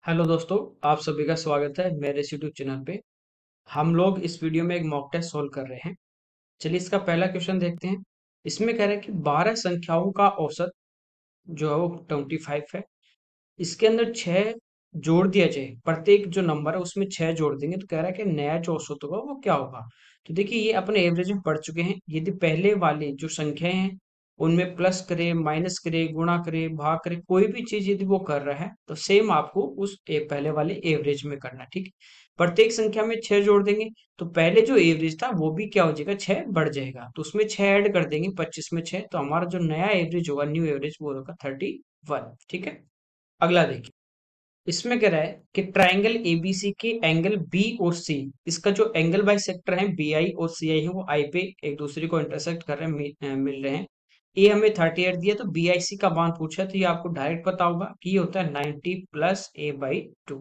Hello दोस्तों, आप सभी का स्वागत है मेरे इस यूट्यूब चैनल पे। हम लोग इस वीडियो में एक मॉक टेस्ट सोल्व कर रहे हैं। चलिए इसका पहला क्वेश्चन देखते हैं। इसमें कह रहा है कि 12 संख्याओं का औसत जो है वो 25 है। इसके अंदर 6 जोड़ दिया जाए, प्रत्येक जो नंबर है उसमें 6 जोड़ देंगे तो कह रहा है कि नया जो औसत होगा वो क्या होगा। तो देखिए ये अपने एवरेज में पढ़ चुके हैं। यदि पहले वाली जो संख्याएं हैं उनमें प्लस करे, माइनस करे, गुणा करे, भाग करे, कोई भी चीज यदि वो कर रहा है तो सेम आपको उस पहले वाले एवरेज में करना है। ठीक है। प्रत्येक संख्या में 6 जोड़ देंगे तो पहले जो एवरेज था वो भी क्या हो जाएगा, 6 बढ़ जाएगा। तो उसमें 6 ऐड कर देंगे, 25 में 6, तो हमारा जो नया एवरेज होगा, न्यू एवरेज, वो होगा 31। ठीक है। अगला देखिए। इसमें कह रहा है कि ट्राइंगल एबीसी के एंगल बी और सी, इसका जो एंगल बाई सेक्टर है बी आई और सी आई है वो आई पे एक दूसरे को इंटरसेक्ट कर रहे हैं, मिल रहे हैं। ए हमें 38 दिया तो बी आई सी का मान पूछा है, तो ये आपको डायरेक्ट पता होगा कि ये होता है 90 प्लस ए बाई 2।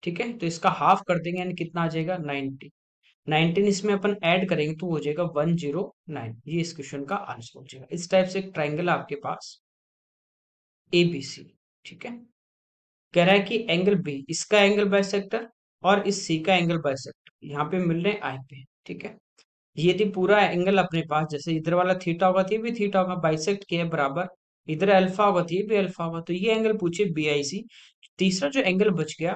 ठीक है। तो इसका हाफ कर देंगे यानी कितना आ जाएगा, 90। 19 इसमें अपन ऐड करेंगे तो हो जाएगा 109। ये इस क्वेश्चन का आंसर हो जाएगा। इस टाइप से एक ट्राइंगल आपके पास एबीसी। ठीक है। कह रहा है कि एंगल बी, इसका एंगल बाइसेक्टर और इस सी का एंगल बाइसेक्टर यहाँ पे मिल रहे हैं आई पे। ठीक है। ये थी पूरा एंगल अपने पास, जैसे इधर वाला थीटा होगा तो ये भी थीटा होगा, बाइसेक्ट किया है बराबर। इधर अल्फा होगा तो ये भी अल्फा होगा, तो ये एंगल पूछे बी आई सी। तीसरा जो एंगल बच गया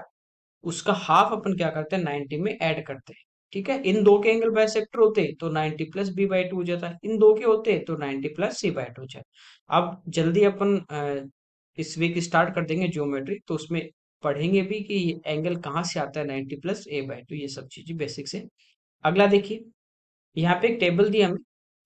उसका हाफ अपन क्या करते हैं, 90 में ऐड करते हैं। ठीक है। इन दो के एंगल बाइसेक्टर होते तो 90 प्लस बी बाई 2 हो जाता है, इन दो के होते तो 90 प्लस सी बाई 2 हो जाए। अब जल्दी अपन इस वीक स्टार्ट कर देंगे ज्योमेट्री, तो उसमें पढ़ेंगे भी कि एंगल कहाँ से आता है 90 प्लस ए बाई 2, ये सब चीजें बेसिक से। अगला देखिए। यहाँ पे एक टेबल दिया हमें।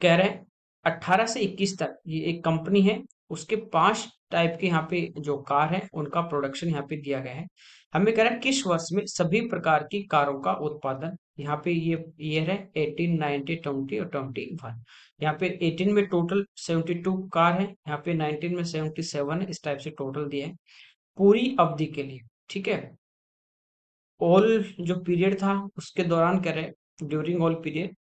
कह रहे हैं 18 से 21 तक ये एक कंपनी है, उसके 5 टाइप के यहाँ पे जो कार है उनका प्रोडक्शन यहाँ पे दिया गया है। हमें कह रहा है किस वर्ष में सभी प्रकार की कारों का उत्पादन, यहाँ पे ये ईयर है 18, 19, 20 और 21। यहाँ पे 18 में टोटल 72 कार है, यहाँ पे 19 में 77 है, इस टाइप से टोटल दिया है पूरी अवधि के लिए। ठीक है। ऑल जो पीरियड था उसके दौरान कह रहे ड्यूरिंग ऑल पीरियड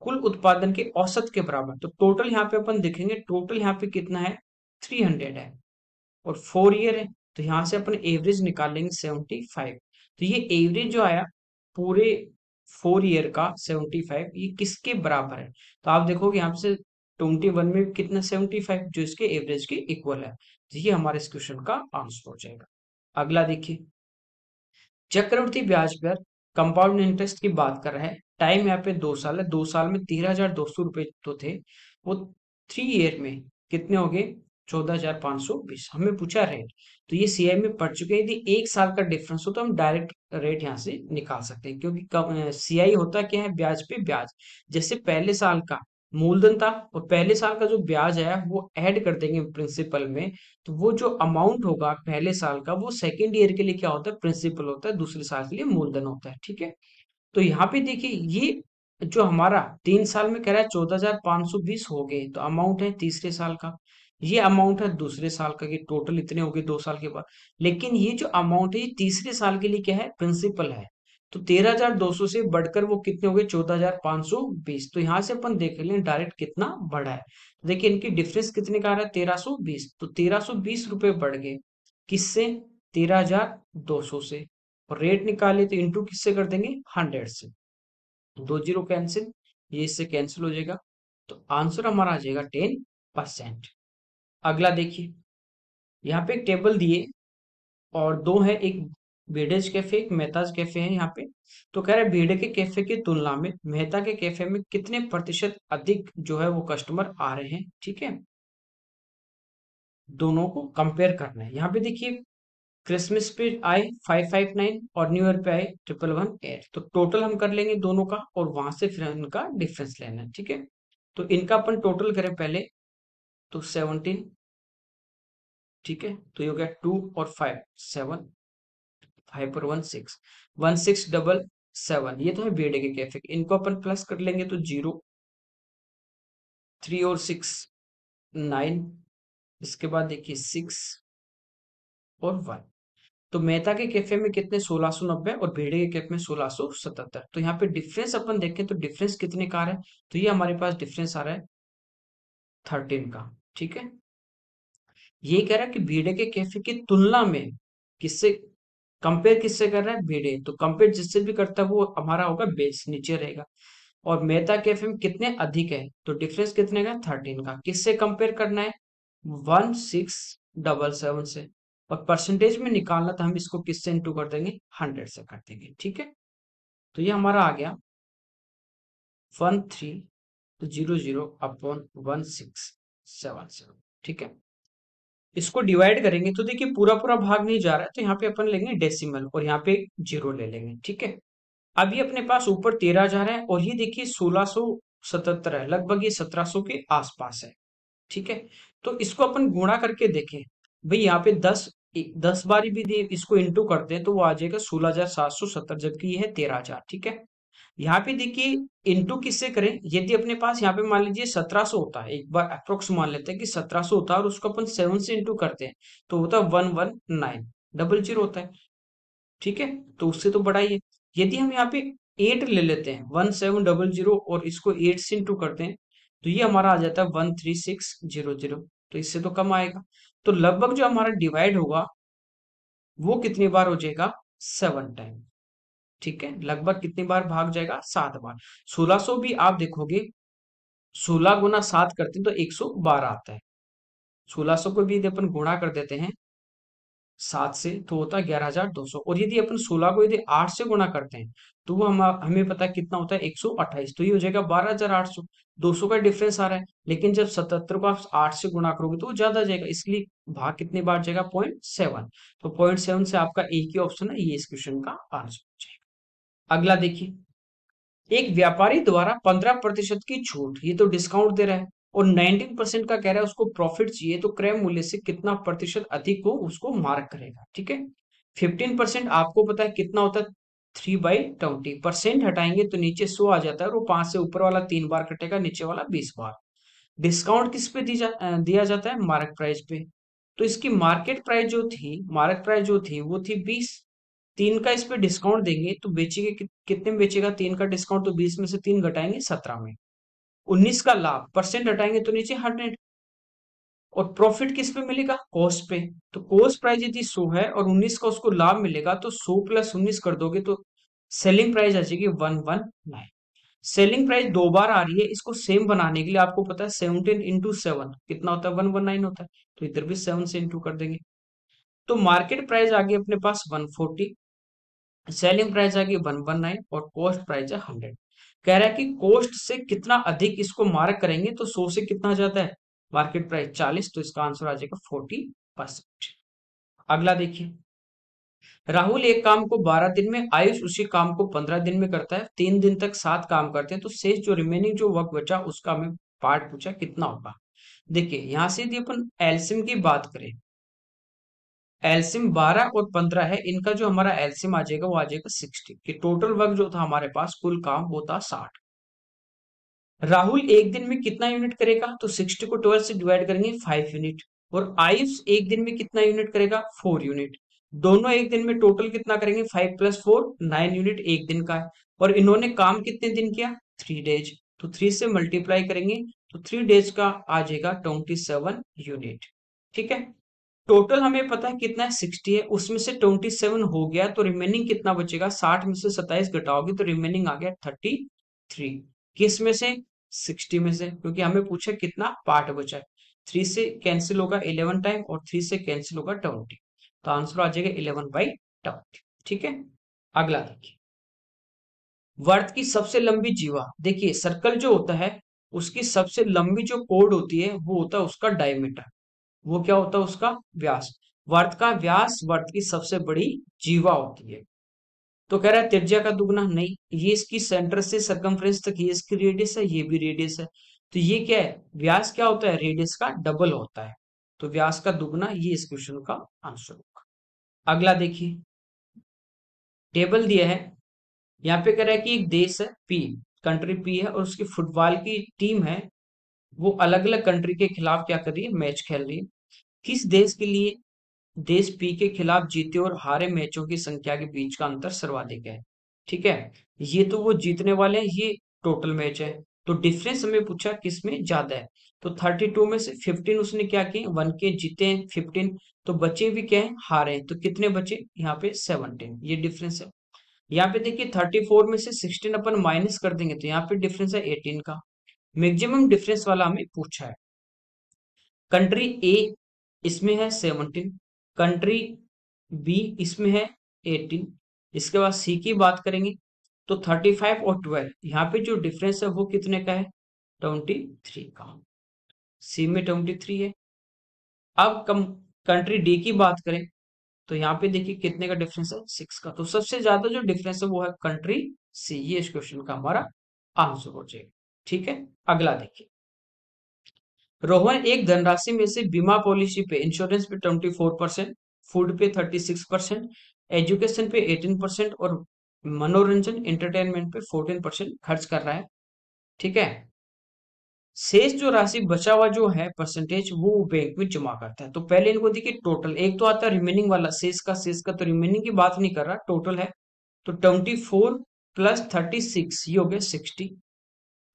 कुल उत्पादन के औसत के बराबर। तो टोटल यहाँ पे अपन देखेंगे, टोटल यहाँ पे कितना है, 300 है और 4 ईयर है, तो यहाँ से अपन एवरेज निकालेंगे 75। तो ये एवरेज जो आया पूरे 4 ईयर का 75, ये किसके बराबर है। तो आप देखोगे यहाँ से 21 में कितना, 75, जो इसके एवरेज के इक्वल है। तो ये हमारे इस क्वेश्चन का आंसर हो जाएगा। अगला देखिए। चक्रवृद्धि ब्याज पर कंपाउंड इंटरेस्ट की बात कर रहा है। टाइम यहाँ पे 2 साल है, 2 साल में 13,200 रुपए तो थे, वो 3 ईयर में कितने हो गए, 14,520। हमें पूछा रेट, तो ये सीआई में पढ़ चुके हैं। यदि 1 साल का डिफरेंस हो तो हम डायरेक्ट रेट यहाँ से निकाल सकते हैं, क्योंकि सीआई होता क्या है, ब्याज पे ब्याज। जैसे पहले साल का मूलधन था और पहले साल का जो ब्याज आया वो ऐड कर देंगे प्रिंसिपल में, तो वो जो अमाउंट होगा पहले साल का वो सेकेंड ईयर के लिए क्या होता है, प्रिंसिपल होता है, दूसरे साल के लिए मूलधन होता है। ठीक है। तो यहाँ पे देखिए ये जो हमारा 3 साल में कह रहा है 14,520 हो गए, तो अमाउंट है तीसरे साल का। ये अमाउंट है दूसरे साल का, कि टोटल इतने हो गए 2 साल के बाद। लेकिन ये जो अमाउंट है ये तीसरे साल के लिए क्या है, प्रिंसिपल है। तो 13,200 से बढ़कर वो कितने हो गए, 14,520। तो यहाँ से अपन देख लें डायरेक्ट कितना बढ़ा है। तो देखिए इनकी डिफरेंस कितने का आ रहा है, 1320, तो 1320 रुपए बढ़ गए। किससे, 13,200 से। और रेट निकाले तो इंटू किससे कर देंगे, 100 से। दो जीरो कैंसिल, ये इससे कैंसिल हो जाएगा। तो आंसर हमारा आ जाएगा 10%। अगला देखिए। यहाँ पे एक टेबल दिए और दो है, एक भेडेज कैफे, एक मेहताज कैफे है यहाँ पे। तो कह रहे हैं भेड़े के कैफे की तुलना में मेहता के कैफे में कितने प्रतिशत अधिक जो है वो कस्टमर आ रहे हैं। ठीक है। दोनों को कंपेयर करना है। यहाँ पे देखिए क्रिसमस पे आए 559 और न्यू ईयर पे आए 111 8, तो टोटल हम कर लेंगे दोनों का और वहां से फिर इनका डिफरेंस लेना है। ठीक है। तो इनका अपन टोटल करें पहले, तो 17। ठीक है। तो ये हो गया 2 और 5, 7, 5 और 1 6, 1677। ये तो है बीडे के कैफे, इनको अपन प्लस कर लेंगे तो 0, 3 और 6, 9। इसके बाद देखिए 6 और 1। तो मेहता के कैफे में कितने, 1690, और भेड़े के कैफे में 1677। तो यहाँ पे डिफरेंस अपन देखें तो डिफरेंस कितने का आ रहा है, तो ये हमारे पास डिफरेंस आ रहा है 13 का। ठीक है। ये कह रहा है कि भेड़े के कैफे की तुलना में किससे कंपेयर किससे कर रहा है? बीडे। तो कंपेयर जिससे भी करता है वो हमारा होगा बेस, नीचे रहेगा। और मेहता के एफएम कितने अधिक है? तो डिफरेंस कितने का? 13 का। किससे कंपेयर करना है? 1677 से। और परसेंटेज में निकालना तो हम इसको किससे इंटू कर देंगे? 100 से कर देंगे। ठीक है, तो ये हमारा आ गया 1300 अपॉन 1677। ठीक है, इसको डिवाइड करेंगे तो देखिए पूरा पूरा भाग नहीं जा रहा है, तो यहाँ पे अपन लेंगे डेसिमल और यहाँ पे जीरो ले लेंगे। ठीक है, अब ये अपने पास ऊपर 13,000 है और ये देखिए 1677 है, लगभग ये 1700 के आसपास है। ठीक है, तो इसको अपन गुणा करके देखें। भाई यहाँ पे 10 बारी भी दे इसको इंटू करते हैं तो वो आ जाएगा 16,770, जबकि ये है 13,000। ठीक है, यहाँ पे देखिए इंटू किससे करें? यदि अपने पास यहाँ पे मान लीजिए 1700 होता है, एक बार अप्रोक्स मान लेते हैं कि 1700 होता है और उसको अपन 7 से इंटू करते हैं तो होता है 119000 होता है। ठीक है, तो उससे तो बड़ा ही है। यदि हम यहाँ पे 8 ले लेते हैं, 1700, और इसको 8 से इंटू करते हैं तो ये हमारा आ जाता है 13600। तो इससे तो कम आएगा। तो लगभग जो हमारा डिवाइड होगा वो कितनी बार हो जाएगा? 7 टाइम। ठीक है, लगभग कितनी बार भाग जाएगा? 7 बार। 1600 भी आप देखोगे 16 गुना 7 करते हैं तो 112 आता है। 1600 को भी यदि अपन गुणा कर देते हैं 7 से तो होता है 11,200। और यदि अपन 16 को यदि 8 से गुणा करते हैं तो वो हमें पता है कितना होता है? 128। तो ये हो जाएगा 12,800। 200 का डिफरेंस आ रहा है, लेकिन जब 77 को आप 8 से गुणा करोगे तो वो ज्यादा जाएगा, इसलिए भाग कितनी बार जाएगा? 0.7। तो 0.7 से आपका एक ही ऑप्शन है, ये इस क्वेश्चन का आंसर हो जाएगा। अगला देखिए, एक व्यापारी द्वारा 15% की छूट, ये तो डिस्काउंट दे रहा है, और 19% का कह रहा है उसको प्रॉफिट चाहिए, तो क्रय मूल्य से कितना प्रतिशत अधिक हो उसको मार्क करेगा। ठीक है, 15% आपको पता है कितना होता है? 3/20। परसेंट हटाएंगे तो नीचे 100 आ जाता है और वो 5 से ऊपर वाला 3 बार कटेगा, नीचे वाला 20 बार। डिस्काउंट किस पे दिया जाता है? मार्क प्राइस पे। तो इसकी मार्केट प्राइस जो थी, मार्क प्राइस जो थी वो थी 20। 3 का इस पे डिस्काउंट देंगे तो बेचेगा कितने में बेचेगा? 3 का डिस्काउंट तो 20 में से 3 घटाएंगे 17 में। 19 का लाभ, परसेंट हटाएंगे तो नीचे 100। और प्रॉफिट किस पे मिलेगा? कॉस्ट पे। तो कॉस्ट प्राइस यदि 100 है और 19 का उसको लाभ मिलेगा तो 100 प्लस 19 कर दोगे तो सेलिंग प्राइस आ जाएगी 119। सेलिंग प्राइस 2 बार आ रही है, इसको सेम बनाने के लिए आपको पता है 17 इंटू 7 कितना होता है? 119 होता है। तो इधर भी 7 से इंटू कर देंगे। तो मार्केट प्राइस आ गई अपने पास 140, सेलिंग प्राइस आ गई 119 और कॉस्ट प्राइस है 100। कह रहा है कि कॉस्ट से कितना अधिक इसको मार्क करेंगे तो 100 से कितना आ जाता है? मार्केट प्राइस 40, तो इसका आंसर आ जाएगा 40%। अगला देखिए, राहुल एक काम को 12 दिन में, आयुष उसी काम को 15 दिन में करता है, 3 दिन तक 7 काम करते हैं, तो शेष जो रिमेनिंग जो वक्त बचा उसका हमें पार्ट पूछा कितना होगा। देखिए यहां से यदि अपन एलसीएम की बात करें, एलसीएम 12 और 15 है, इनका जो हमारा एलसीएम आ जाएगा वो आ जाएगा 60, कि टोटल वर्क जो था हमारे पास कुल काम वो था 60। राहुल एक दिन में कितना यूनिट करेगा? तो 60 को 12 से डिवाइड करेंगे 5 यूनिट। और आयुष एक दिन में कितना यूनिट करेगा? 4 यूनिट। दोनों एक दिन में टोटल कितना करेंगे? 5 प्लस 4 9 यूनिट एक दिन का है। और इन्होंने काम कितने दिन किया? 3 डेज। तो 3 से मल्टीप्लाई करेंगे तो 3 डेज का आ जाएगा 27 यूनिट। ठीक है, टोटल हमें पता है कितना है? 60 है, उसमें से 27 हो गया तो रिमेनिंग कितना बचेगा? 60 में से 27 घटाओगे तो रिमेनिंग आ गया 33। किस में से? 60 में से, क्योंकि हमें पूछा कितना पार्ट बचा है। 3 से कैंसिल होगा 11 टाइम और 3 से कैंसिल होगा 20। तो आंसर आ जाएगा 11/20। ठीक है, अगला देखिए, वर्त की सबसे लंबी जीवा। देखिए सर्कल जो होता है उसकी सबसे लंबी जो कोड होती है वो होता है उसका डायमीटर। वो क्या होता है? उसका व्यास। वर्त का व्यास वर्त की सबसे बड़ी जीवा होती है। तो कह रहा है त्रिज्या का दुगना नहीं, ये इसकी सेंटर से सरकमफ्रेंस तक ये इसकी रेडियस है, ये भी रेडियस है। तो ये क्या है? व्यास क्या होता है? रेडियस का डबल होता है। तो व्यास का दुगना, ये इस क्वेश्चन का आंसर होगा। अगला देखिए, टेबल दिया है, यहाँ पे कह रहा है कि एक देश है पी, कंट्री पी है और उसकी फुटबॉल की टीम है, वो अलग अलग कंट्री के खिलाफ क्या कर रही है? मैच खेल रही है। किस देश के लिए देश पी के खिलाफ जीते और हारे मैचों की संख्या के बीच का अंतर सर्वाधिक है? ठीक है, ये तो वो जीतने वाले हैं, ये टोटल मैच है। तो डिफरेंस हमें पूछा किस में ज्यादा है? तो 32 में से 15 उसने क्या किए, 1 के जीते हैं 15, तो बचे भी क्या है, हारे हैं। तो कितने बचे यहाँ पे 17, ये डिफरेंस है। यहाँ पे देखिए 34 में से 16 अपन माइनस कर देंगे तो यहाँ पे डिफरेंस है 18 का। मैक्सिमम डिफरेंस वाला हमें पूछा है। कंट्री ए इसमें है 17, कंट्री बी इसमें है 18। इसके बाद सी की बात करेंगे तो 35 और 12, यहाँ पे जो डिफरेंस है वो कितने का है, 23 का। सी में 23 है। अब कम कंट्री डी की बात करें तो यहाँ पे देखिए कितने का डिफरेंस है, 6 का। तो सबसे ज्यादा जो डिफरेंस है वो है कंट्री सी। ये इस क्वेश्चन का हमारा आंसर हो जाएगा। ठीक है, अगला देखिए। रोहन एक धनराशि में से बीमा पॉलिसी पे, इंश्योरेंस पे 24%, फूड पे 36%, एजुकेशन पे 18% और मनोरंजन एंटरटेनमेंट पे 14% खर्च कर रहा है। ठीक है, शेष जो राशि बचा हुआ जो है परसेंटेज वो बैंक में जमा करता है। तो पहले इनको देखिए टोटल, एक तो आता है रिमेनिंग वाला शेष का तो रिमेनिंग की बात नहीं कर रहा, टोटल है। तो 24 प्लस 36 ये हो गया 60,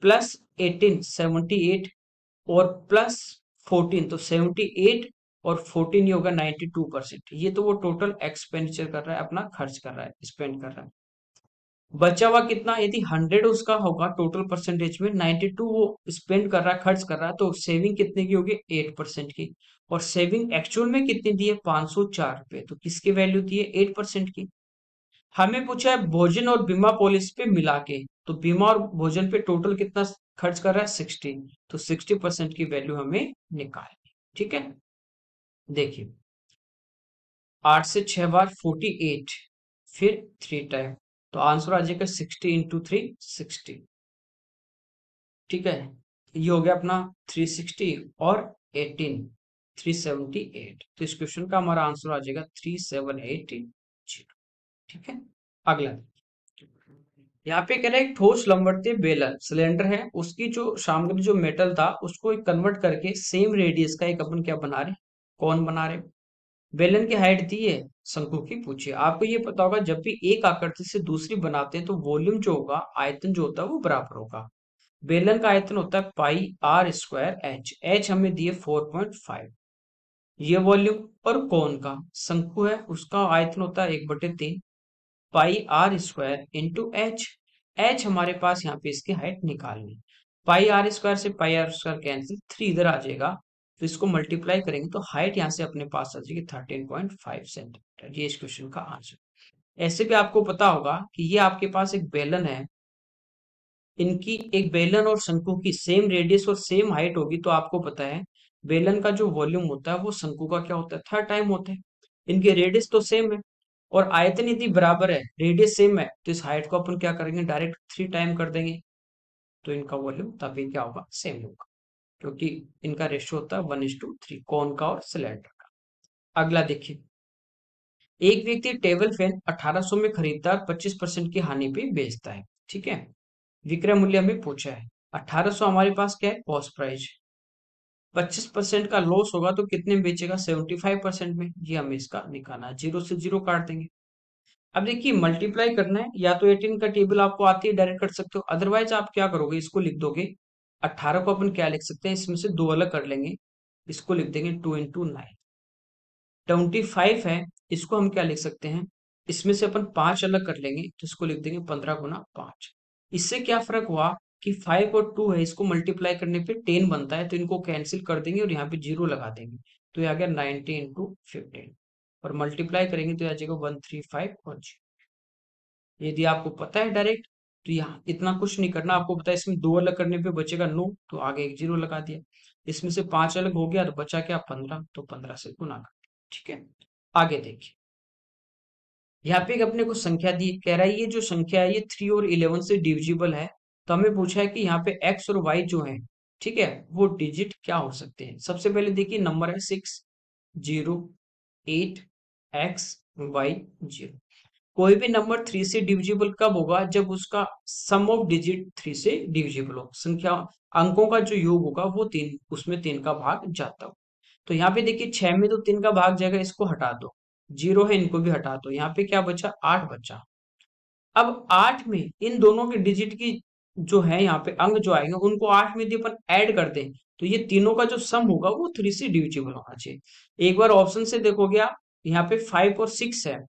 प्लस 18 78 और प्लस 14 तो 78 और 14 ये होगा 92%। ये तो वो टोटल एक्सपेंडिचर कर रहा है, अपना खर्च कर रहा है, स्पेंड कर रहा है। बचा हुआ कितना, यदि 100 उसका होगा टोटल परसेंटेज में, 92 वो स्पेंड कर रहा है, खर्च कर रहा है, तो सेविंग कितने की होगी, 8% की। और सेविंग एक्चुअल में कितनी दी है, 504 रुपए। तो किसकी वैल्यू दी है, 8% की। हमें पूछा है भोजन और बीमा पॉलिसी पे मिला के, तो बीमा और भोजन पे टोटल कितना खर्च कर रहा है, 60। तो 60% की वैल्यू हमें निकालनी। ठीक है, देखिए 8 से 6 बार 48, फिर 3 टाइम, तो आंसर आ जाएगा 60 इंटू 3 60। ठीक है, ये हो गया अपना 360 और 18 378। तो इस क्वेश्चन का हमारा आंसर आ जाएगा 3780। ठीक है, अगला। यहाँ पे कह रहे हैं एक ठोस लंबवतीय बेलन सिलेंडर है, उसकी जो सामग्री जो मेटल था उसको एक कन्वर्ट करके सेम रेडियस का एक अपन क्या बना रहे, कौन बना रहे। बेलन की हाइट दी है, शंकु की पूछिए। आपको ये पता होगा जब भी एक आकृति से दूसरी बनाते हैं तो वॉल्यूम जो होगा, आयतन जो होता है वो बराबर होगा। बेलन का आयतन होता है पाई आर स्क्वायर एच, एच हमें दिए 4.5। ये वॉल्यूम, और कौन का शंकु है उसका आयतन होता है 1/3 pi r square into h. H हमारे पास यहाँ पे इसकी हाइट निकालनी। पाई आर स्क्वायर से पाई आर स्क्वायर कैंसिल, 3 इधर आ जाएगा, तो इसको मल्टीप्लाई करेंगे तो हाइट यहाँ से अपने पास आ जाएगी 13.5 सेंटीमीटर। ये इस क्वेश्चन का आंसर। ऐसे भी आपको पता होगा कि ये आपके पास एक बेलन है, इनकी एक बेलन और शंकु की सेम रेडियस और सेम हाइट होगी, तो आपको पता है बेलन का जो वॉल्यूम होता है वो शंकु का क्या होता है, 3 टाइम होता है। इनके रेडियस तो सेम है और आयतन यदि बराबर है, रेडियस सेम है, तो इस हाइट को अपन क्या करेंगे, डायरेक्ट 3 टाइम कर देंगे, तो इनका वॉल्यूम तभी क्या होगा, सेम होगा, क्योंकि इनका रेशियो होता है 1:3 कोन का और सिलेंडर का। अगला देखिए, एक व्यक्ति टेबल फैन 1800 में खरीदता है, 25% की हानि पे बेचता है। ठीक है, विक्रय मूल्य हमें पूछा है, 1800 हमारे पास क्या है, कॉस्ट प्राइस, 25% का लॉस होगा तो कितने में बेचेगा, 75% में। ये हमें इसका निकालना है, 0 से 0 काट देंगे। अब देखिए मल्टीप्लाई करना है, या तो 18 का टेबल आपको आती है डायरेक्ट कर सकते हो, अदरवाइज आप क्या करोगे, इसको लिख दोगे। 18 को अपन क्या लिख सकते हैं, इसमें से दो अलग कर लेंगे, इसको लिख देंगे 2 × 9। 25 है, इसको हम क्या लिख सकते हैं, इसमें से अपन 5 अलग कर लेंगे, तो इसको लिख देंगे 15 × 5। इससे क्या फर्क हुआ कि 5 और 2 है, इसको मल्टीप्लाई करने पे 10 बनता है, तो इनको कैंसिल कर देंगे और यहाँ पे 0 लगा देंगे, तो ये आ गया 90 × 15। और मल्टीप्लाई करेंगे तो आ जाएगा 135 और 0। यदि आपको पता है डायरेक्ट तो यहाँ इतना कुछ नहीं करना, आपको पता है इसमें 2 अलग करने पे बचेगा 9, तो आगे एक 0 लगा दिया। इसमें से 5 अलग हो गया तो बचा क्या, 15, तो 15 से गुना कर दिया। ठीक है, आगे देखिए। यहाँ पे एक अपने को संख्या दी, कह रहा है ये जो संख्या है ये 3 और 11 से डिविजिबल है। तो हमें पूछा है कि यहाँ पे x और y जो है, ठीक है, वो डिजिट क्या हो सकते हैं। सबसे पहले देखिए नंबर है 6 0 8 x y 0। कोई भी नंबर 3 से डिविजिबल कब होगा, जब उसका सम ऑफ डिजिट 3 से डिविजिबल हो, संख्या अंकों का जो योग होगा वो 3, उसमें 3 का भाग जाता हो। तो यहाँ पे देखिए 6 में तो 3 का भाग जाएगा, इसको हटा दो, 0 है इनको भी हटा दो, यहाँ पे क्या बचा, 8 बचा। अब 8 में इन दोनों के डिजिट की जो है यहाँ पे अंक जो आएंगे उनको 8 में यदि अपन ऐड कर दें तो ये तीनों का जो सम होगा वो 3 से डिविजिबल होना चाहिए। एक बार ऑप्शन से देखोगे आप, यहाँ पे 5 और 6 है,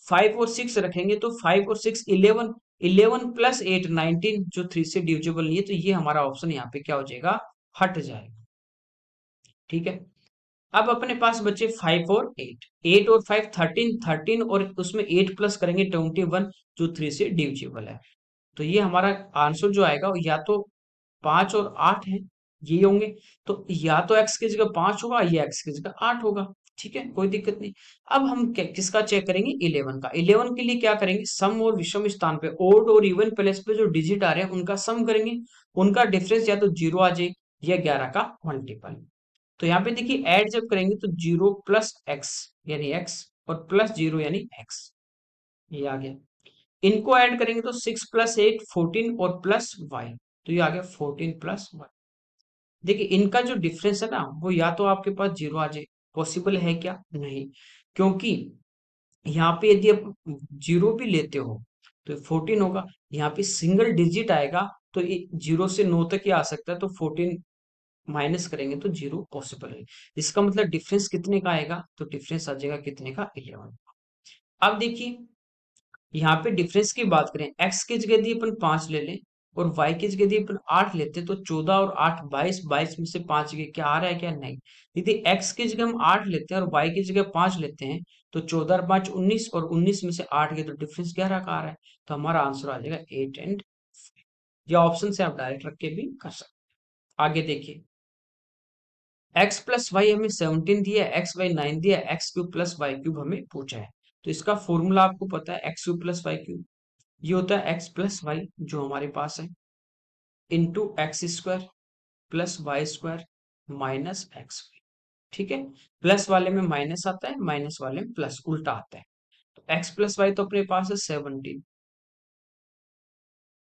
5 और 6 रखेंगे तो 5 और 6 11, 11 प्लस 8 19, जो 3 से डिविजिबल नहीं है, तो ये हमारा ऑप्शन यहाँ पे क्या हो जाएगा, हट जाएगा। ठीक है, अब अपने पास बचे 5 और 8, 8 और 5 13, 13 और उसमें 8 प्लस करेंगे 21, जो 3 से डिविजिबल है। तो ये हमारा आंसर जो आएगा वो या तो 5 और 8 है, ये होंगे। तो या तो x की जगह 5 होगा या x की जगह 8 होगा। ठीक है, कोई दिक्कत नहीं। अब हम किसका चेक करेंगे, 11 का। 11 के लिए क्या करेंगे, सम और विषम स्थान पे ओड और इवन प्लेस पे जो डिजिट आ रहे हैं उनका सम करेंगे, उनका डिफरेंस या तो 0 आ जाए या 11 का मल्टीपल। तो यहाँ पे देखिए ऐड जब करेंगे तो 0 प्लस एक्स यानी x और प्लस 0 यानी x, ये आ गया। इनको ऐड करेंगे तो 6 प्लस 8 14 और प्लस y, तो ये आ गया 14 प्लस y। देखिए इनका जो डिफरेंस है ना वो या तो आपके पास 0 आ जाए, पॉसिबल है क्या, नहीं, क्योंकि यहाँ पे यदि आप 0 भी लेते हो तो 14 होगा, यहाँ पे सिंगल डिजिट आएगा तो ये 0 से 9 तक ही आ सकता है, तो 14 माइनस करेंगे तो 0 पॉसिबल है। इसका मतलब डिफरेंस कितने का आएगा, तो डिफरेंस आ जाएगा कितने का, 11। अब देखिए यहाँ पे डिफरेंस की बात करें, x की जगह यदि अपन 5 ले लें और y की जगह यदि अपन 8 लेते हैं तो 14 और 8 22, 22 में से 5 गए, क्या आ रहा है क्या, नहीं। यदि x की जगह हम 8 लेते हैं और y की जगह 5 लेते हैं तो 14 और 5 19 और 19 में से 8 गए तो डिफरेंस 11 का आ रहा है। तो हमारा आंसर आ जाएगा 8 एंड, या ऑप्शन से आप डायरेक्ट रख के भी कर सकते हैं। आगे देखिए, x प्लस वाई हमें 17 दिया है, x बाई 9 दिया है, X cube plus Y cube हमें पूछा है। तो इसका फॉर्मूला आपको पता है, X cube plus Y cube, ये होता है x प्लस वाई जो हमारे पास है into X square plus Y square minus X. ठीक है, प्लस वाले में माइनस आता है, माइनस वाले में प्लस, उल्टा आता है। तो x प्लस वाई तो अपने पास है 17,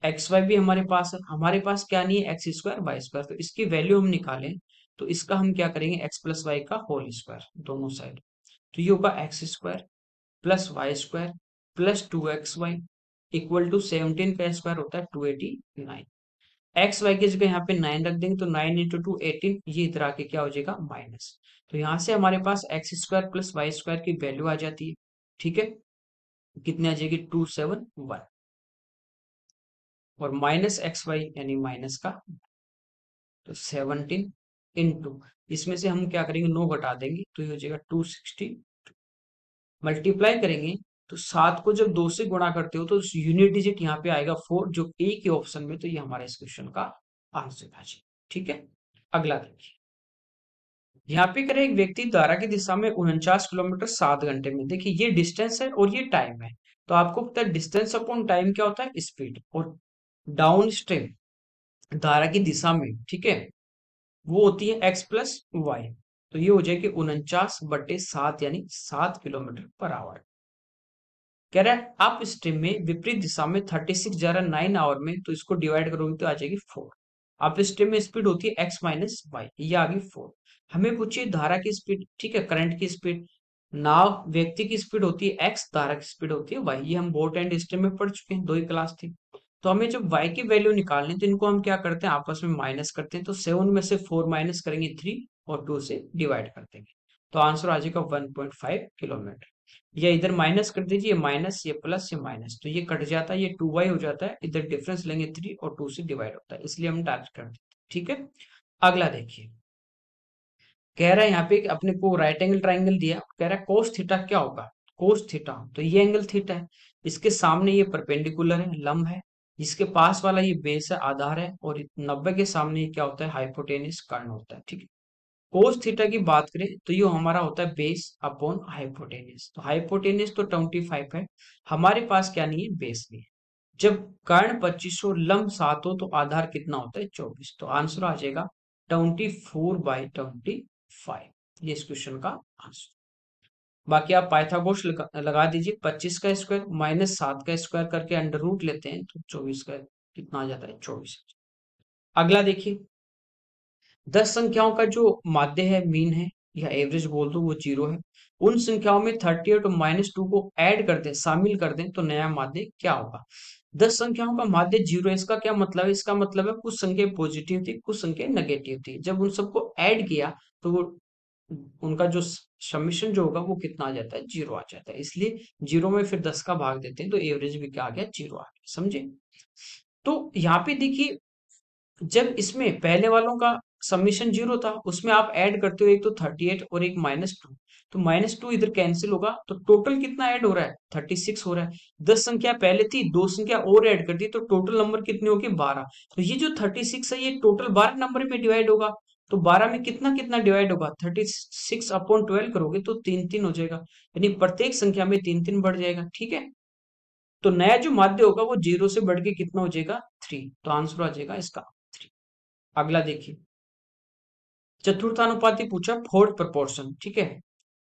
एक्स वाई भी हमारे पास है, हमारे पास क्या नहीं है, एक्स स्क्वायर वाई स्क्वायर, तो इसकी वैल्यू हम निकालें तो इसका हम क्या करेंगे, एक्स प्लस वाई का होल स्क्वायर दोनों साइड, तो ये होगा X square plus Y square plus 2xy equal to 17 का स्क्वायर होता है 289। एक्स वाई की जगह यहाँ पे 9 रख देंगे तो 9 इंटू 2 18, ये इधर आके क्या हो जाएगा, माइनस। तो यहाँ से हमारे पास x square plus Y square की वैल्यू आ जाती है। ठीक है, कितनी आ जाएगी, 271 और माइनस एक्स वाई यानी माइनस का, तो 17 इंटू, इसमें से हम क्या करेंगे 9 घटा देंगे तो ये हो जाएगा 260, मल्टीप्लाई करेंगे तो 7 को जब 2 से गुणा करते हो तो यूनिट डिजिट यहाँ पे आएगा 4, जो ए के ऑप्शन में, तो ये हमारे इस क्वेश्चन का आंसर है जी। ठीक है, अगला देखिए, यहाँ पे करें एक व्यक्ति धारा की दिशा में 49 किलोमीटर 7 घंटे में, देखिए ये डिस्टेंस है और ये टाइम है, तो आपको पता है डिस्टेंस अपॉन टाइम क्या होता है, स्पीड, और डाउन स्ट्रीम धारा की दिशा में, ठीक है, वो होती है एक्स प्लस वाई, तो ये हो जाएगी 49/7 यानी 7 किलोमीटर पर आवर। कह रहा है आप स्ट्रीम में विपरीत दिशा में 36 जा रहा है 9 आवर में, तो इसको डिवाइड करोगे तो आ जाएगी 4। आप स्ट्रीम में स्पीड होती है x माइनस वाई, ये आ गई 4। हमें पूछिए धारा की स्पीड, ठीक है, करंट की स्पीड, नाव व्यक्ति की स्पीड होती है x, धारा की स्पीड होती है y, ये हम बोट एंड स्ट्रीम में पढ़ चुके हैं, दो ही क्लास थी। तो हमें जब y की वैल्यू निकालनी तो इनको हम क्या करते हैं, आपस में माइनस करते हैं, तो 7 में से 4 माइनस करेंगे 3 और 2 से डिवाइड कर देंगे, तो आंसर आ जाएगा 1.5 किलोमीटर। या इधर माइनस कर दीजिए, माइनस ये प्लस ये माइनस, तो ये कट जाता है, ये 2y हो जाता है, इधर डिफरेंस लेंगे 3 और 2 से डिवाइड होता है, इसलिए हम डायरेक्ट कर देते हैं। ठीक है, अगला देखिए, कह रहा है यहाँ पे कि अपने को राइट एंगल ट्राइंगल दिया, कह रहा है कोस थीटा क्या होगा, कोस थीटा, तो ये एंगल थीटा है, इसके सामने ये परपेंडिकुलर है, लंब है, इसके पास वाला ये बेस है, आधार है, और 90 के सामने ये क्या होता है, हाइपोटेनिस कर्ण होता है। ठीक है, कोस थीटा की बात करें तो ये हमारा होता है बेस अपॉन हाइपोटेनियस, तो हाइपोटेनियस तो 25 है, हमारे पास क्या नहीं है, बेस नहीं है। जब कर्ण 25 हो, लंब 7 हो, तो आधार कितना होता है, 24, तो आंसर आ जाएगा 24/25, ये इस क्वेश्चन का आंसर। बाकी आप पाइथागोरस लगा दीजिए, 25 का स्क्वायर माइनस 7 का स्क्वायर करके अंडर रूट लेते हैं तो 24 का कितना आ जाता है, 24। अगला देखिए, 10 संख्याओं का जो माध्य है, मीन है या एवरेज बोल दो, वो 0 है। उन संख्याओं में 38 और -2 को ऐड कर दें, शामिल कर दें, तो नया माध्य क्या होगा? 10 संख्याओं का माध्य 0 है। इसका क्या मतलब है? इसका मतलब है कुछ संख्या पॉजिटिव थी, कुछ संख्या नेगेटिव थी। जब उन सबको ऐड किया तो वो उनका जो समेशन जो होगा वो कितना आ जाता है? 0 आ जाता है। इसलिए 0 में फिर 10 का भाग देते हैं तो एवरेज भी क्या आ गया? 0 आ गया। समझे? तो यहाँ पे देखिए, जब इसमें पहले वालों का समेशन 0 था, उसमें आप ऐड करते हो एक तो 38 और एक -2, तो -2 इधर कैंसिल होगा, तो टोटल कितना ऐड हो रहा है? 36 हो रहा है। 10 संख्या पहले थी, 2 संख्या और ऐड कर दी, तो टोटल नंबर कितने हो गए? 12। तो ये जो 36 है ये टोटल 12 नंबर में डिवाइड होगा। तो 12 में कितना कितना डिवाइड होगा? 36/12 करोगे तो 3 हो जाएगा, यानी प्रत्येक संख्या में 3 बढ़ जाएगा। ठीक है, तो नया जो माध्य होगा वो 0 से बढ़ के कितना हो जाएगा? 3। तो आंसर आ जाएगा इसका 3। अगला देखिए, चतुर्थानुपाती पूछा, फोर्थ प्रोपोर्शन। ठीक है,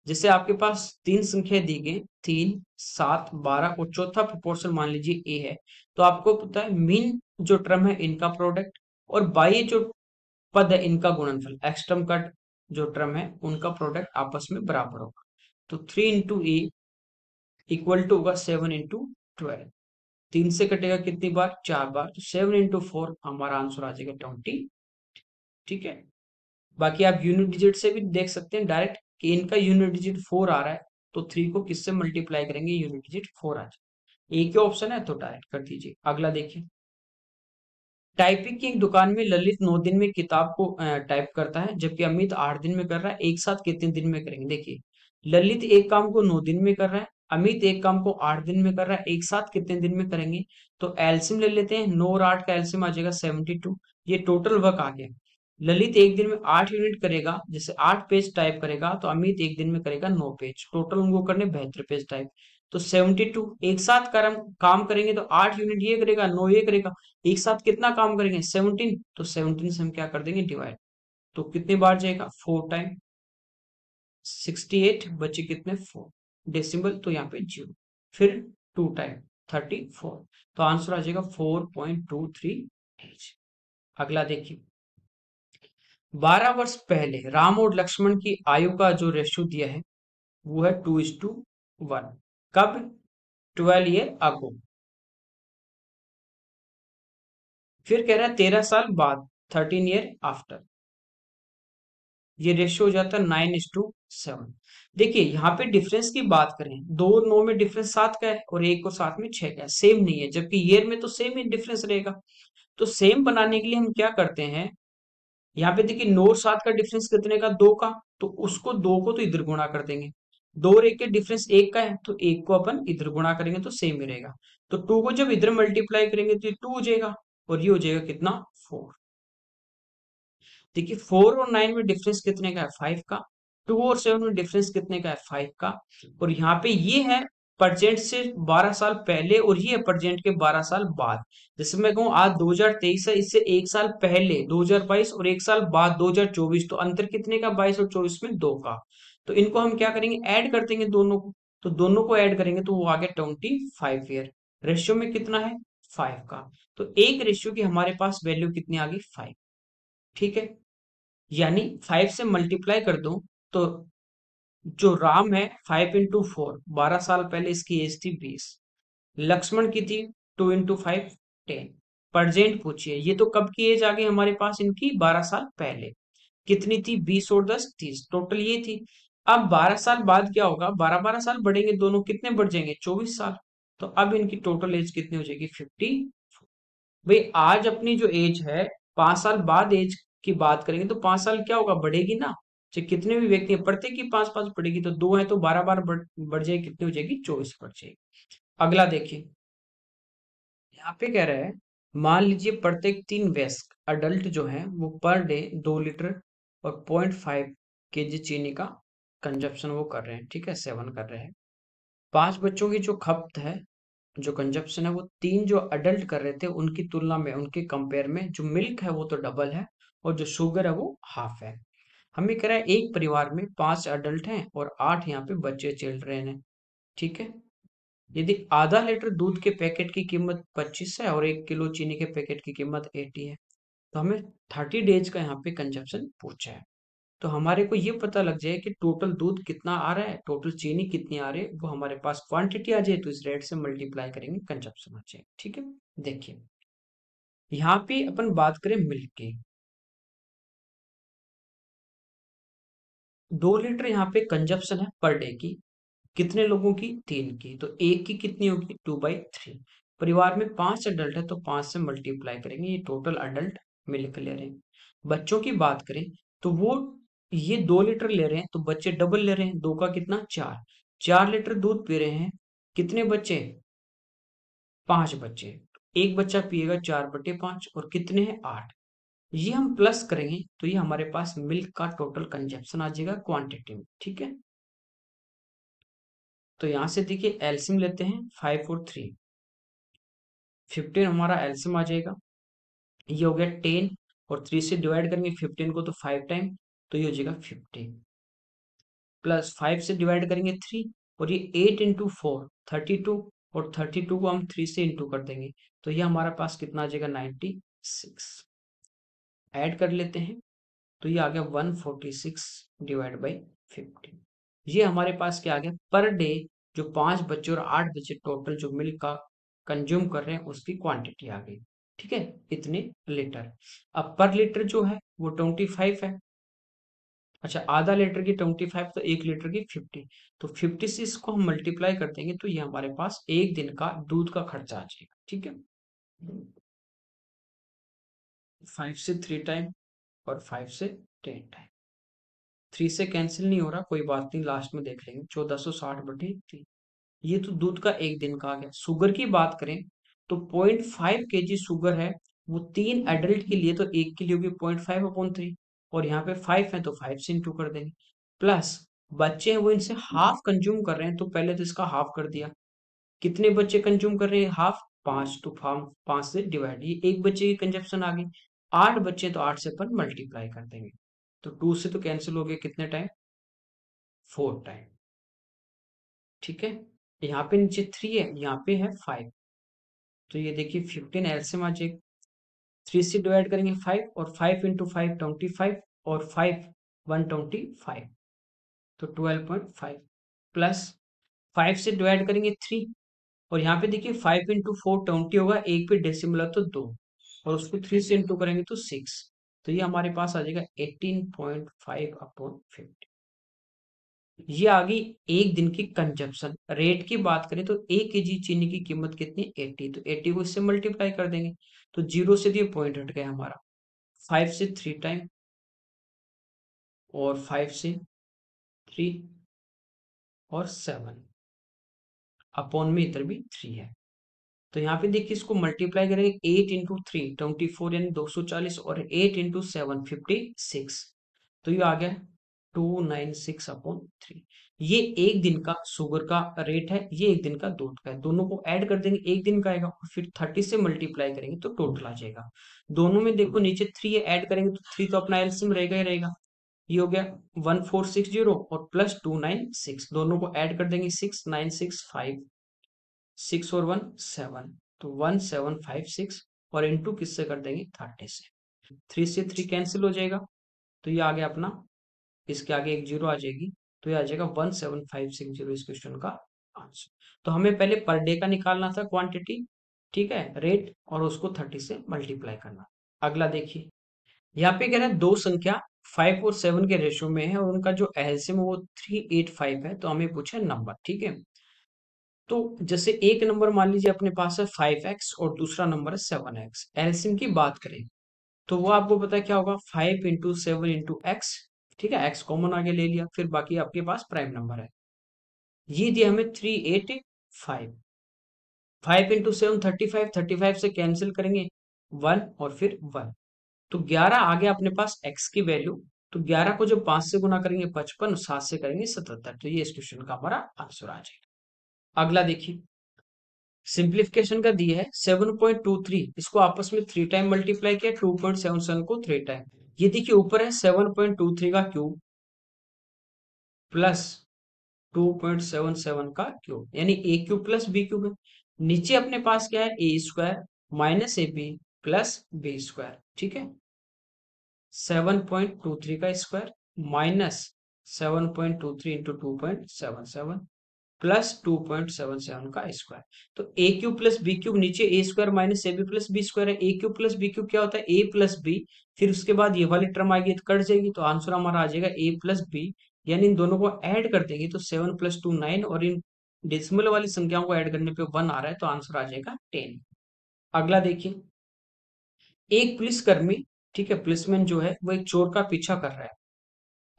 जैसे आपके पास तीन संख्या दी गई, 3, 7, 12 और चौथा प्रोपोर्शन मान लीजिए ए है, तो आपको पता है मीन जो टर्म है इनका प्रोडक्ट और बाह्य जो पद है इनका गुणनफल, एक्स टर्म का जो टर्म है उनका प्रोडक्ट आपस में बराबर होगा। तो 3 इंटू ए इक्वल टू होगा 7 इंटू 12। 3 से कटेगा कितनी बार? 4 बार। तो 7 इंटू 4 हमारा आंसर आ जाएगा 20। ठीक है, बाकी आप यूनिट डिजिट से भी देख सकते हैं डायरेक्ट कि इनका यूनिट डिजिट 4 आ रहा है, तो 3 को किससे मल्टीप्लाई करेंगे? यूनिट डिजिट 4 आ जाए। एक ही ऑप्शन है तो डायरेक्ट कर दीजिए। अगला देखिए, टाइपिंग की एक दुकान में ललित 9 दिन में किताब को टाइप करता है, जबकि अमित 8 दिन में कर रहा है। एक साथ कितने दिन में करेंगे? देखिए, ललित एक काम को 9 दिन में कर रहा है, अमित एक काम को 8 दिन में कर रहा है, एक साथ कितने दिन में करेंगे? तो एलसीएम ले लेते हैं, 9 और 8 का एलसीएम आ जाएगा 72। ये टोटल वर्क आ गया। ललित एक दिन में 8 यूनिट करेगा, जैसे 8 पेज टाइप करेगा, तो अमित एक दिन में करेगा 9 पेज। टोटल उनको करने 72 पेज टाइप। तो 72 एक साथ काम करेंगे तो 8 यूनिट ये करेगा, 9 ये करेगा, एक साथ कितना काम करेंगे? 17। तो 17 से हम क्या कर देंगे? डिवाइड। तो कितने बार जाएगा? 4 टाइम। 68 बचे कितने? 4 डेसिमल, तो यहाँ पे 0। फिर 2 टाइम 34। तो आंसर आ जाएगा 4.23 अगला देखिए, 12 वर्ष पहले राम और लक्ष्मण की आयु का जो रेशियो दिया है वो है 2:1। कब? 12 ईयर अगो। फिर कह रहा है 13 साल बाद, 13 ईयर आफ्टर, ये रेशियो हो जाता है 9:7। देखिए यहाँ पे डिफरेंस की बात करें, 2 9 में डिफरेंस 7 का है और एक और 7 में 6 का है, सेम नहीं है, जबकि ईयर में तो सेम ही डिफरेंस रहेगा। तो सेम बनाने के लिए हम क्या करते हैं, यहाँ पे देखिए 9 और 7 का डिफरेंस कितने का? 2 का। तो उसको 2 को तो इधर गुणा कर देंगे। 2 और 1 के डिफरेंस 1 का है, तो 1 को अपन इधर गुणा करेंगे तो सेम ही रहेगा। तो 2 को जब इधर मल्टीप्लाई करेंगे तो ये 2 हो जाएगा और ये हो जाएगा कितना? 4। देखिए 4 और 9 में डिफरेंस कितने का है? 5 का। 2 और 7 में डिफरेंस कितने का है? 5 का। और यहाँ पे ये है प्रेजेंट से 12 साल पहले और ये है प्रेजेंट के 12 साल बाद। जैसे मैं कहूँ आज 2023 है, इससे एक साल पहले 2022 और एक साल बाद 2024, तो अंतर कितने का? 22 और 24 में 2 का। तो इनको हम क्या करेंगे? ऐड कर देंगे दोनों को। तो दोनों को ऐड करेंगे तो वो आ गया 25 ईयर। रेशियो में कितना है? 5 का। तो एक रेशियो की हमारे पास वैल्यू कितनी आ गई? 5। ठीक है, यानी 5 से मल्टीप्लाई कर दूं तो जो राम है 5 इंटू 4, 12 साल पहले इसकी एज थी 20। लक्ष्मण की थी 2 इंटू 5, 10। प्रेजेंट पूछिए, ये तो कब की एज आ गई हमारे पास इनकी? 12 साल पहले। कितनी थी? 20 और 10 30, टोटल ये थी। अब 12 साल बाद क्या होगा? 12 12 साल बढ़ेंगे दोनों, कितने बढ़ जाएंगे? 24 साल। तो अब इनकी टोटल एज कितनी हो जाएगी? 50। भाई आज अपनी जो एज है, 5 साल बाद एज की बात करेंगे तो 5 साल क्या होगा? बढ़ेगी ना। चाहे कितने भी व्यक्ति हैं प्रत्येक की 5 5 बढ़ेगी, तो 2 है तो 12 बार बढ़ जाएगी, कितनी हो जाएगी? 24 बढ़ जाएगी। अगला देखिए, यहाँ पे कह रहा है मान लीजिए प्रत्येक 3 वयस्क अडल्ट जो है वो पर डे 2 लीटर और 0.5 kg चीनी का कंजप्शन वो कर रहे हैं। ठीक है, सेवन कर रहे हैं। 5 बच्चों की जो खपत है, जो कंजप्शन है, वो 3 जो अडल्ट कर रहे थे उनकी तुलना में, उनके कंपेयर में जो मिल्क है वो तो डबल है और जो शुगर है वो हाफ है। हमें कह रहा है एक परिवार में 5 अडल्ट हैं और 8 यहाँ पे बच्चे चिल्ड्रेन हैं। ठीक है, यदि आधा लीटर दूध के पैकेट की कीमत 25 है और 1 किलो चीनी के पैकेट की कीमत 80 है, तो हमें 30 डेज का यहाँ पे कंजप्शन पूछा है। तो हमारे को ये पता लग जाए कि टोटल दूध कितना आ रहा है, टोटल चीनी कितनी आ रही है, वो हमारे पास क्वांटिटी आ जाए तो इस रेट से मल्टीप्लाई करेंगे, कंजप्शन आ जाए। ठीक है, देखिए यहाँ पे अपन बात करें मिल्क की। 2 लीटर यहाँ पे कंजप्शन है पर डे की, कितने लोगों की? 3 की, तो एक की कितनी होगी? 2/3। परिवार में 5 अडल्ट है तो 5 से मल्टीप्लाई करेंगे, ये टोटल अडल्ट मिल्क ले रहे हैं। बच्चों की बात करें तो वो ये 2 लीटर ले रहे हैं तो बच्चे डबल ले रहे हैं, 2 का कितना? 4। 4 लीटर दूध पी रहे हैं, कितने बच्चे? 5 बच्चे। एक बच्चा पिएगा 4/5 और कितने हैं? 8। ये हम प्लस करेंगे तो ये हमारे पास मिल्क का टोटल कंजप्शन आ जाएगा क्वांटिटी में। ठीक है, तो यहां से देखिए एलसीएम लेते हैं, 5 और 3, 15 हमारा एलसीएम आ जाएगा। ये हो गया 10 और 3 से डिवाइड करेंगे 15 को तो 5 टाइम, तो ये हो जाएगा 50, प्लस 5 से डिवाइड करेंगे 3, और ये 8 × 4 32, और 32 को हम 3 से इंटू कर देंगे तो ये हमारे पास कितना आ जाएगा? 96। ऐड कर लेते हैं तो ये आ गया 146 डिवाइड बाई 50। ये हमारे पास क्या आ गया? पर डे जो 5 बच्चे और 8 बच्चे टोटल जो मिल्क का कंज्यूम कर रहे हैं उसकी क्वांटिटी आ गई। ठीक है, इतने लीटर। अब पर लीटर जो है वो 25 है। अच्छा, आधा लीटर की 25 तो 1 लीटर की 50, तो 50 से इसको हम मल्टीप्लाई कर देंगे तो ये हमारे पास एक दिन का दूध का खर्चा आ जाएगा। ठीक है, 5 से 3 टाइम और 5 से 10 टाइम। 3 से कैंसिल नहीं हो रहा, कोई बात नहीं, लास्ट में देख लेंगे। 1460/3, ये तो दूध का एक दिन का आ गया। शुगर की बात करें तो 0.5 kg शुगर है, वो 3 एडल्ट के लिए, तो एक के लिए होगी 0.5/3, और यहाँ पे 5 है तो 5 से इंटू कर देंगे। प्लस बच्चे हैं वो इनसे हाफ कंज्यूम कर रहे हैं, तो पहले तो इसका हाफ कर दिया। कितने बच्चे कंज्यूम कर रहे हैं? हाफ। 5, तो फार्म 5 से डिवाइड, ये एक बच्चे की कंजप्शन आ गई। 8 बच्चे तो 8 से अपन मल्टीप्लाई कर देंगे, तो 2 से तो कैंसिल हो गया, कितने टाइम? 4 टाइम। ठीक है, यहाँ पे नीचे 3 है, यहाँ पे है 5, तो ये देखिए 15 एलसीएम आ जाएगा। 3 से डिवाइड करेंगे 5, और 5 × 5 25, और 5 125, तो 12.5, प्लस 5 से डिवाइड करेंगे 3, और यहाँ पे देखिए 5 × 4 20 होगा, एक पे डेसिमल है तो 2, और उसको 3 से इंटू करेंगे तो 6, तो ये हमारे पास आ जाएगा 18.5/50। ये आ गई एक दिन की कंजप्शन। रेट की बात करें तो 1 kg चीनी की कीमत कितनी? 80, तो 80 को इससे मल्टीप्लाई कर देंगे तो 0 से ये पॉइंट हट गया हमारा। 5 से 3 टाइम, और 5 से 3, और 7, अपॉन में इधर भी 3 है, तो यहाँ पे देखिए इसको मल्टीप्लाई करेंगे। 8 × 3 24 यानी 240, और 8 × 7 56, तो ये आ गया 296/3। ये एक दिन का शुगर का रेट है, ये एक दिन का दूध का है, दोनों को ऐड कर देंगे, एक दिन का आएगा, और फिर 30 से मल्टीप्लाई करेंगे तो टोटल आ जाएगा। दोनों में देखो नीचे 3 है, ऐड करेंगे तो 3 तो अपना एलसीएम रहेगा ही रहेगा। ये हो गया 1460 और प्लस 296, दोनों को ऐड कर देंगे, 6965, 6 और 1 7, तो 1756, और इंटू किससे कर देंगे? 30 से। 3 से 3 कैंसिल हो जाएगा, तो ये आ गया अपना, इसके आगे एक जीरो आ जाएगी, तो ये आ जाएगा 17560 इस क्वेश्चन का आंसर। तो हमें पहले पर डे का निकालना था क्वांटिटी, ठीक है, रेट, और उसको 30 से मल्टीप्लाई करना। अगला देखिए, यहाँ पे कह रहा है दो संख्या 5 और 7 के रेशियो में है और उनका जो एलसीएम है वो 385 है, तो हमें पूछा नंबर। ठीक है, तो जैसे एक नंबर मान लीजिए अपने पास है 5x और दूसरा नंबर है 7x। एलसीएम की बात करें तो वो आपको पता है क्या होगा? 5 × 7 × x। ठीक है, x कॉमन आगे ले लिया, फिर बाकी आपके पास प्राइम नंबर है। ये दिया हमें 385। 5 × 7 35, 35 से कैंसिल करेंगे 1 और फिर 1, तो 11 आ गया अपने पास x की वैल्यू। तो 11 को जब 5 से गुना करेंगे 55, 7 से करेंगे 77, तो ये इस क्वेश्चन का हमारा आंसर आ जाएगा। अगला देखिए, सिंप्लीफिकेशन का दिया है 7.23, इसको आपस में 3 टाइम मल्टीप्लाई किया, 2.77 को 3 टाइम। ये देखिए ऊपर है 7.23 का क्यूब प्लस 2.77 का क्यूब, यानी a cube plus b cube है। नीचे अपने पास क्या है? A square minus a b plus b square. ठीक है, 7.23 का स्क्वायर माइनस 7.23 इंटू 2.77 प्लस 2.77 का स्क्वायर। तो a cube plus b cube, नीचे a square minus a b plus b square है। A cube plus b cube क्या होता है? ए प्लस बी, फिर उसके बाद ये वाली टर्म आएगी तो कट जाएगी, तो आंसर हमारा आ जाएगा ए प्लस बी। यानी इन दोनों को ऐड कर देंगे तो 7 प्लस 2 9, और इन डेसिमल वाली संख्याओं को ऐड करने पे 1 आ रहा है, तो आंसर आ जाएगा 10। अगला देखिए, एक पुलिसकर्मी, ठीक है, पुलिसमैन जो है वो एक चोर का पीछा कर रहा है।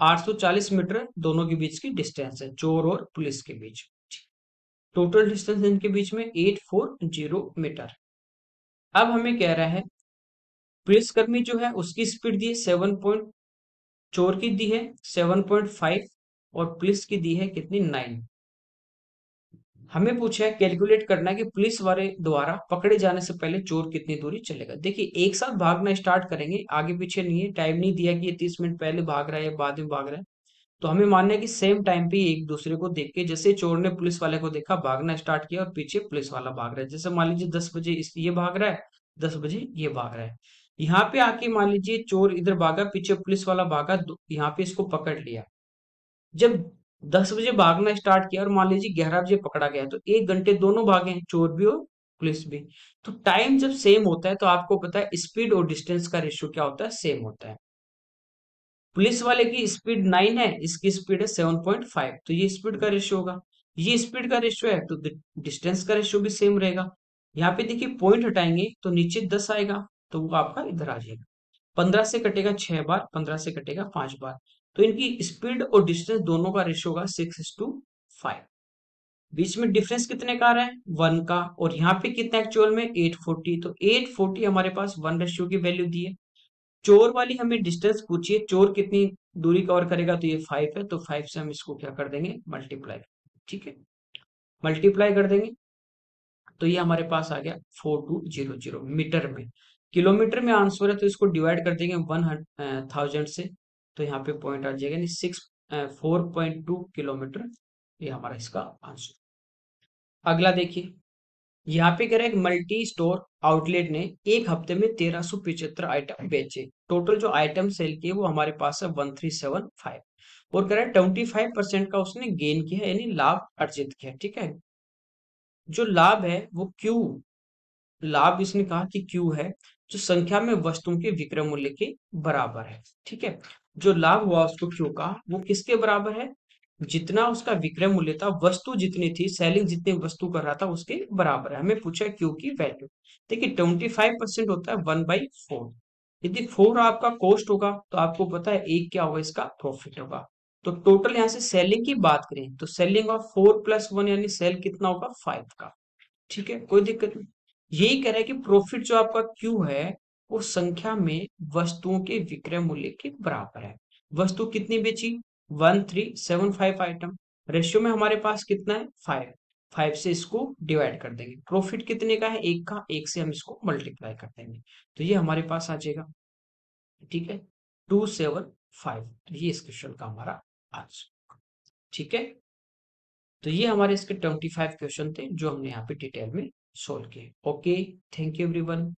840 मीटर दोनों के बीच की डिस्टेंस है, चोर और पुलिस के बीच। टोटल डिस्टेंस इनके बीच में 840 मीटर। अब हमें कह रहा है पुलिसकर्मी जो है उसकी स्पीड दी है 7 चोर की दी है 7.5, और पुलिस की दी है कितनी? 9। हमें पूछा है कैलकुलेट करना है कि पुलिस वाले द्वारा पकड़े जाने से पहले चोर कितनी दूरी चलेगा। देखिए एक साथ भागना स्टार्ट करेंगे, आगे पीछे नहीं है, टाइम नहीं दिया कि ये 30 मिनट पहले भाग रहा है या बाद में भाग रहा है। तो हमें मानना है कि सेम टाइम पे एक दूसरे को देख के, जैसे चोर ने पुलिस वाले को देखा, भागना स्टार्ट किया और पीछे पुलिस वाला भाग रहा है। जैसे मान लीजिए 10 बजे ये भाग रहा है, 10 बजे ये भाग रहा है। यहाँ पे आके मान लीजिए चोर इधर भागा, पीछे पुलिस वाला भागा, यहाँ पे इसको पकड़ लिया। जब 10 बजे भागना स्टार्ट किया और मान लीजिए 11 बजे पकड़ा गया, तो 1 घंटे दोनों भागे हैं, चोर भी और पुलिस भी। तो टाइम जब सेम होता है तो आपको पता है स्पीड और डिस्टेंस का रेशियो क्या होता है? सेम होता है। पुलिस वाले की स्पीड 9 है, इसकी स्पीड है 7.5, तो ये स्पीड का रेशियो होगा। ये स्पीड का रेशियो है तो डिस्टेंस का रेशियो भी सेम रहेगा। यहाँ पे देखिए पॉइंट हटाएंगे तो नीचे 10 आएगा, तो वो आपका इधर आ जाएगा। 15 से कटेगा 6 बार, 15 से कटेगा 5 बार, तो इनकी स्पीड और डिस्टेंस दोनों का रेशियो होगा 6:5। बीच में डिफरेंस कितने का आ रहा है? 1 का। और यहाँ पे कितना एक्चुअल में? 840। तो 840 हमारे पास 1 रेशियो की वैल्यू दी है। चोर वाली हमें डिस्टेंस पूछिए, चोर कितनी दूरी कवर करेगा, तो ये 5 है, तो 5 से हम इसको क्या कर देंगे? मल्टीप्लाई। ठीक है, मल्टीप्लाई कर देंगे तो ये हमारे पास आ गया 4200 मीटर में। किलोमीटर में आंसर है तो इसको डिवाइड कर देंगे 1000 से, तो यहाँ पे पॉइंट आ जाएगा, यानी 4.2 किलोमीटर। ये हमारा इसका आंसर। अगला देखिए, यहाँ पे कह रहा है कि मल्टी स्टोर आउटलेट ने एक हफ्ते में 1375 आइटम बेचे। टोटल जो आइटम सेल किए वो हमारे पास है 1375, और कह रहा है 25% का उसने गेन किया, यानी लाभ अर्जित किया। ठीक है, जो लाभ है वो क्यू, लाभ इसने कहा कि क्यू है जो संख्या में वस्तुओं के विक्रय मूल्य के बराबर है। ठीक है, जो लाभ हुआ उसको क्यू कहा, वो किसके बराबर है? जितना उसका विक्रय मूल्य था, वस्तु जितनी थी, सेलिंग जितनी वस्तु कर रहा था उसके बराबर है। हमें पूछा क्यू की वैल्यू। देखिए 25% होता है 1/4। यदि 4 आपका कॉस्ट होगा तो आपको पता है एक क्या होगा? इसका प्रॉफिट होगा। तो टोटल यहाँ से सेलिंग की बात करें तो सेलिंग ऑफ 4+1, यानी सेल कितना होगा? 5 का। ठीक है, कोई दिक्कत नहीं। यही कह रहा है कि प्रॉफिट जो आपका क्यू है वो संख्या में वस्तुओं के विक्रय मूल्य के बराबर है। वस्तु कितनी बेची? 1375 आइटम। रेशियो में हमारे पास कितना है? 5। 5 से इसको डिवाइड कर देंगे। प्रॉफिट कितने का है? एक का। एक से हम इसको मल्टीप्लाई कर देंगे, तो ये हमारे पास आ जाएगा। ठीक है, 275। तो ये इस क्वेश्चन का हमारा आंसर। ठीक है, तो ये हमारे इसके 25 क्वेश्चन थे जो हमने यहाँ पे डिटेल में सोल्व किए। Okay, thank you everyone.